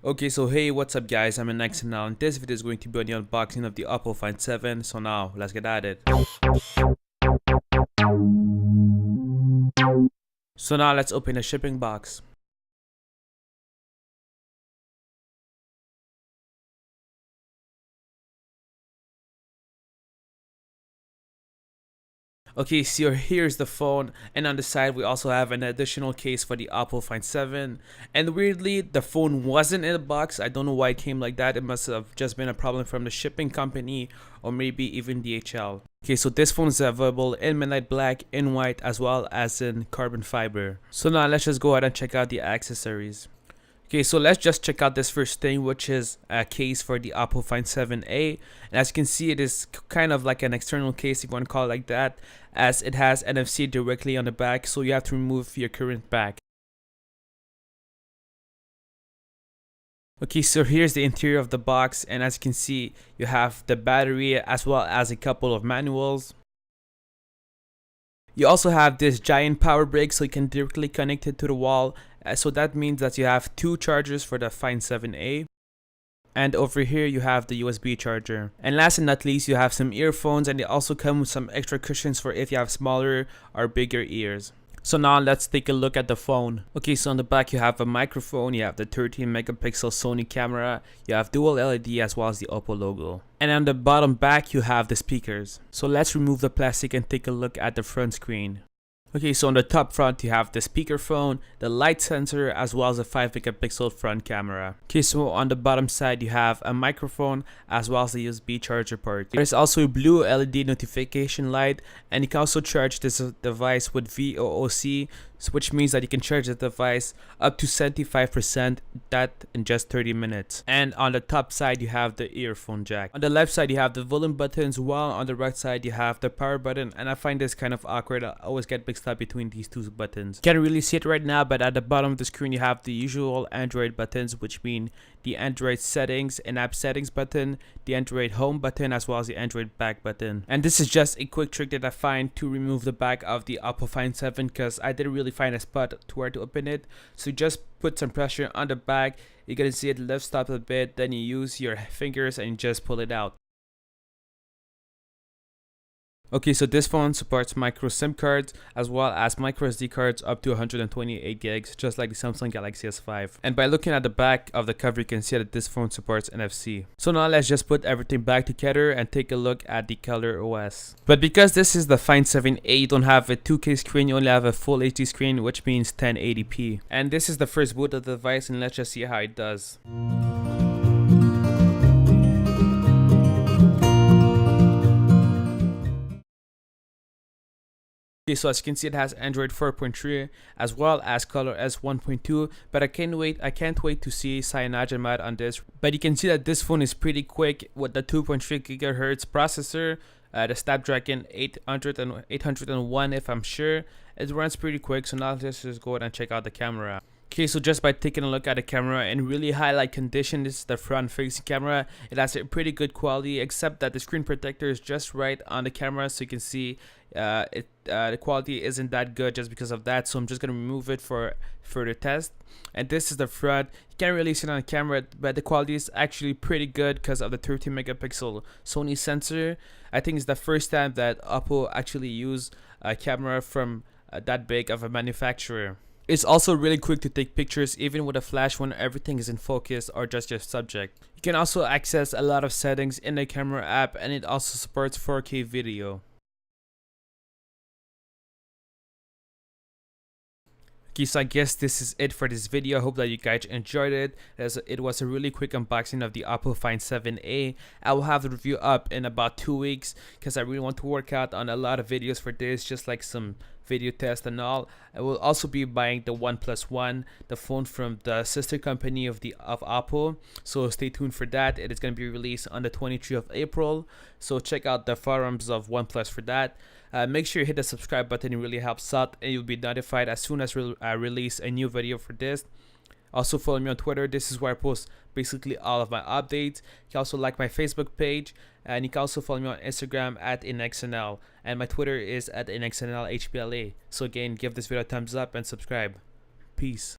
Okay, so hey, what's up guys, I'm Next and now, and this video is going to be on the unboxing of the Oppo Find 7, so now, let's get at it. So now, let's open the shipping box. Okay, so here's the phone, and on the side we also have an additional case for the Oppo Find 7. And weirdly, the phone wasn't in the box. I don't know why it came like that. It must have just been a problem from the shipping company or maybe even DHL. Okay, so this phone is available in midnight black, in white, as well as in carbon fiber. So now let's just go ahead and check out the accessories. Okay, so let's just check out this first thing, which is a case for the Oppo Find 7a. And as you can see, it is kind of like an external case, if you want to call it like that, as it has NFC directly on the back, so you have to remove your current back. Okay, so here's the interior of the box, and as you can see, you have the battery as well as a couple of manuals. You also have this giant power brick, so you can directly connect it to the wall. So that means that you have two chargers for the Find 7a. And over here you have the USB charger. And last but not least, you have some earphones, and they also come with some extra cushions for if you have smaller or bigger ears. So now let's take a look at the phone. Okay, so on the back you have a microphone, you have the 13 megapixel Sony camera, you have dual LED as well as the Oppo logo. And on the bottom back you have the speakers. So let's remove the plastic and take a look at the front screen. Okay, so on the top front you have the speakerphone, the light sensor, as well as a 5 megapixel front camera. Okay, so on the bottom side you have a microphone as well as the USB charger port. There's also a blue LED notification light, and you can also charge this device with VOOC, which means that you can charge the device up to 75%, that in just 30 minutes. And on the top side you have the earphone jack. On the left side you have the volume buttons, while on the right side you have the power button, and I find this kind of awkward. I always get mixed up between these two buttons. Can't really see it right now, but at the bottom of the screen you have the usual Android buttons, which mean the Android settings and app settings button, the Android home button, as well as the Android back button. And this is just a quick trick that I find to remove the back of the Oppo Find 7, because I didn't really find a spot to where to open it. So just put some pressure on the back, you're gonna see it lifts up a bit, then you use your fingers and just pull it out. Okay, so this phone supports micro SIM cards as well as micro SD cards up to 128 gigs, just like the Samsung Galaxy S5. And by looking at the back of the cover, you can see that this phone supports NFC. So now let's just put everything back together and take a look at the Color OS. But because this is the Find 7a, you don't have a 2K screen, you only have a full HD screen, which means 1080p. And this is the first boot of the device, and let's just see how it does. Okay, so as you can see, it has Android 4.3 as well as ColorOS 1.2, but I can't wait to see CyanogenMod on this. But you can see that this phone is pretty quick with the 2.3 GHz processor, the Snapdragon 801 if I'm sure. It runs pretty quick, so now let's just go ahead and check out the camera. Okay, so just by taking a look at the camera in really highlight condition, this is the front facing camera. It has a pretty good quality, except that the screen protector is just right on the camera, so you can see the quality isn't that good just because of that. So I'm just gonna remove it for further test. And this is the front. You can't really see it on the camera, but the quality is actually pretty good because of the 13 megapixel Sony sensor. I think it's the first time that Oppo actually used a camera from that big of a manufacturer. It's also really quick to take pictures, even with a flash when everything is in focus or just your subject. You can also access a lot of settings in the camera app, and it also supports 4K video. Okay, so I guess this is it for this video. I hope that you guys enjoyed it, as it was a really quick unboxing of the Oppo Find 7a. I will have the review up in about 2 weeks because I really want to work out on a lot of videos for this, just like some video tests and all. I will also be buying the OnePlus One, the phone from the sister company of Oppo, so stay tuned for that. It is going to be released on the 23rd of April, so check out the forums of OnePlus for that. Make sure you hit the subscribe button, it really helps out, and you'll be notified as soon as I release a new video for this. Also follow me on Twitter. This is where I post basically all of my updates. You can also like my Facebook page, and you can also follow me on Instagram at InXNL, and my Twitter is at InXNLHPLA. So again, give this video a thumbs up and subscribe. Peace.